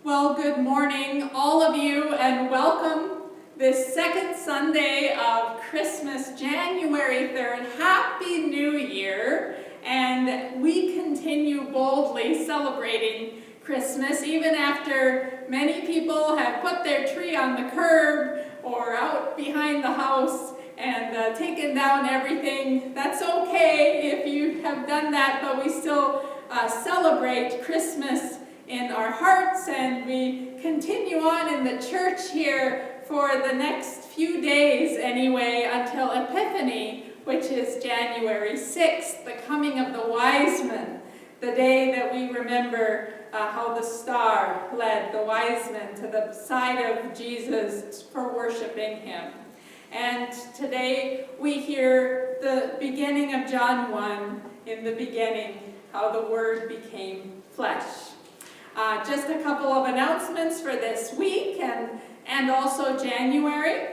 Well, good morning, all of you, and welcome this second Sunday of Christmas, January 3rd. Happy New Year! And we continue boldly celebrating Christmas, even after many people have put their tree on the curb or out behind the house and taken down everything. That's okay if you have done that, but we still celebrate Christmas in our hearts, and we continue on in the church here for the next few days anyway until Epiphany, which is January 6th, the coming of the wise men, the day that we remember how the star led the wise men to the side of Jesus for worshiping him. And today we hear the beginning of John 1, in the beginning, how the Word became flesh. Just a couple of announcements for this week and also January.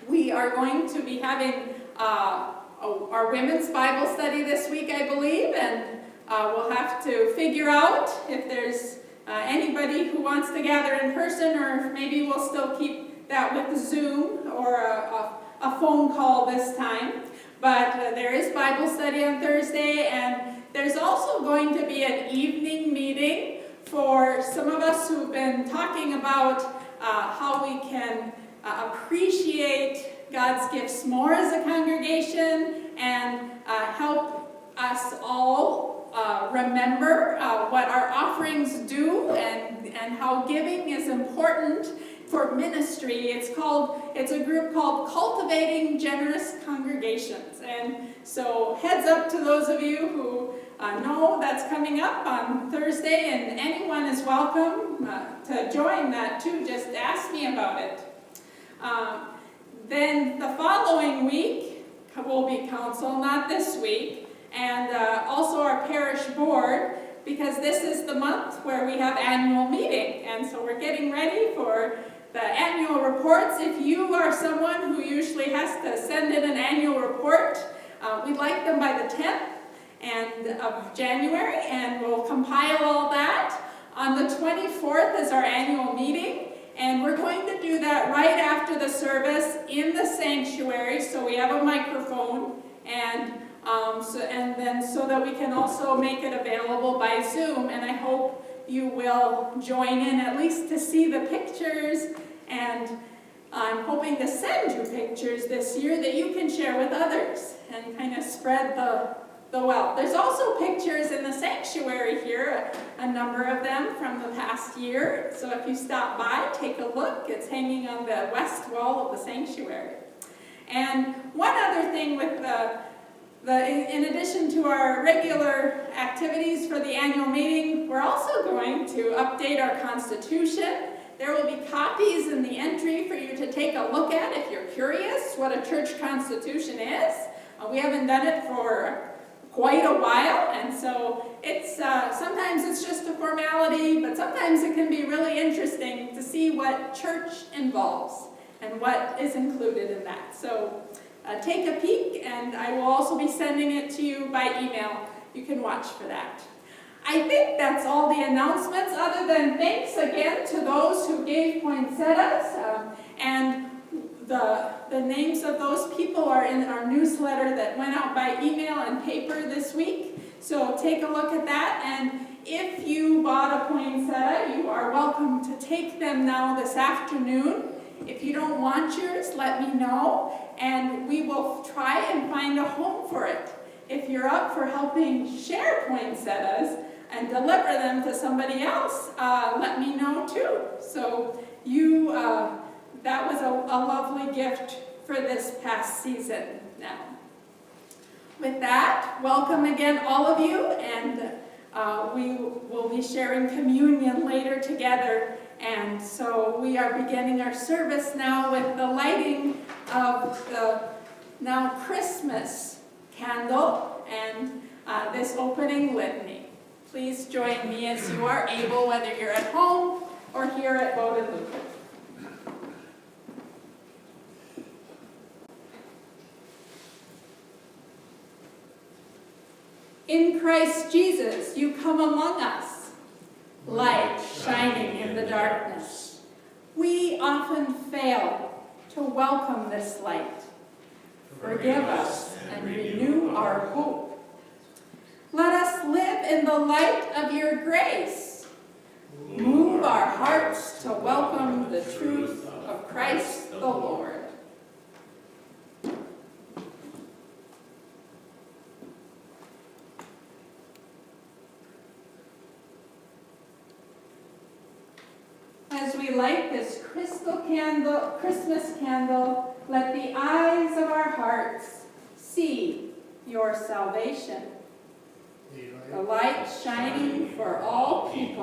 We are going to be having our women's Bible study this week, I believe, and we'll have to figure out if there's anybody who wants to gather in person, or maybe we'll still keep that with Zoom or a phone call this time. But there is Bible study on Thursday, and there's also going to be an evening meeting for some of us who've been talking about how we can appreciate God's gifts more as a congregation and help us all remember what our offerings do and how giving is important for ministry. It's a group called Cultivating Generous Congregations. And so heads up to those of you who know that's coming up on Thursday, and anyone is welcome to join that too. Just ask me about it. Then the following week will be council, not this week, and also our parish board, because this is the month where we have annual meeting, and so we're getting ready for the annual reports. If you are someone who usually has to send in an annual report, we'd like them by the 10th of January, and we'll compile all that. On the 24th is our annual meeting, and we're going to do that right after the service in the sanctuary, so we have a microphone, and so that we can also make it available by Zoom, and I hope you will join in at least to see the pictures, and I'm hoping to send you pictures this year that you can share with others and kind of spread the wealth. There's also pictures in the sanctuary here, a number of them from the past year, so if you stop by, take a look. It's hanging on the west wall of the sanctuary. And one other thing with in addition to our regular activities for the annual meeting, we're also going to update our Constitution. There will be copies in the entry for you to take a look at if you're curious what a church constitution is. We haven't done it for quite a while, and so it's sometimes it's just a formality, but sometimes it can be really interesting to see what church involves and what is included in that. So take a peek, and I will also be sending it to you by email. You can watch for that. I think that's all the announcements, other than thanks again to those who gave poinsettias, and the names of those people are in our newsletter that went out by email and paper this week. So take a look at that, and if you bought a poinsettia, you are welcome to take them now this afternoon. If you don't want yours, let me know, and we will try and find a home for it. If you're up for helping share poinsettias and deliver them to somebody else, let me know too. So that was a lovely gift for this past season now. With that, welcome again all of you, and we will be sharing communion later together. And so we are beginning our service now with the lighting of the now Christmas candle and this opening litany. Please join me as you are able, whether you're at home or here at Bowden Lutheran. In Christ Jesus, you come among us, light shining in the darkness. We often fail to welcome this light. Forgive us and renew our hope. Let us live in the light of your grace. Move our hearts to welcome the truth of Christ the Lord. As we light this Christmas candle, let the eyes of our hearts see your salvation. The light shining for all people.